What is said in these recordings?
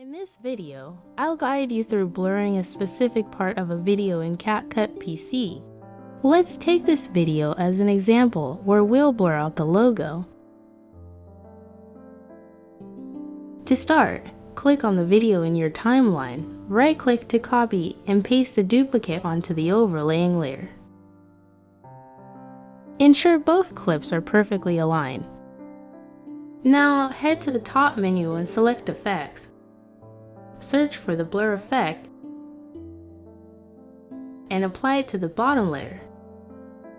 In this video, I'll guide you through blurring a specific part of a video in CapCut PC. Let's take this video as an example where we'll blur out the logo. To start, click on the video in your timeline, right-click to copy and paste a duplicate onto the overlaying layer. Ensure both clips are perfectly aligned. Now head to the top menu and select Effects. Search for the blur effect and apply it to the bottom layer.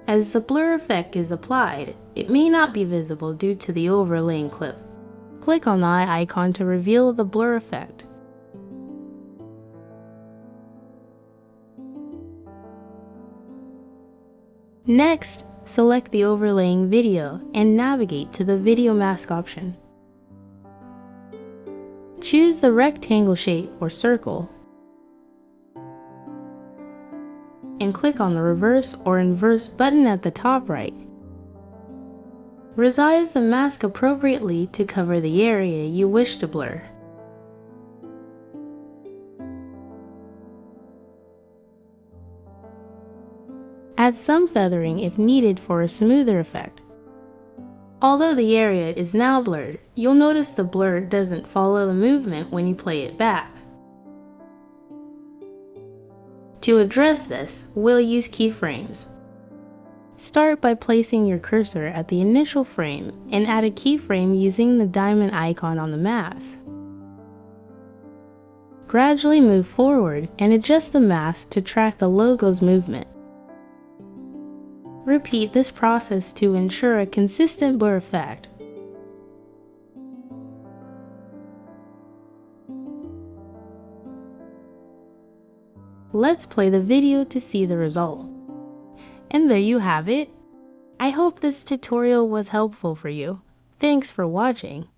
As the blur effect is applied, it may not be visible due to the overlaying clip. Click on the eye icon to reveal the blur effect. Next, select the overlaying video and navigate to the video mask option. Choose the rectangle shape or circle and click on the reverse or inverse button at the top right. Resize the mask appropriately to cover the area you wish to blur. Add some feathering if needed for a smoother effect. Although the area is now blurred, you'll notice the blur doesn't follow the movement when you play it back. To address this, we'll use keyframes. Start by placing your cursor at the initial frame and add a keyframe using the diamond icon on the mask. Gradually move forward and adjust the mask to track the logo's movement. Repeat this process to ensure a consistent blur effect. Let's play the video to see the result. And there you have it. I hope this tutorial was helpful for you. Thanks for watching.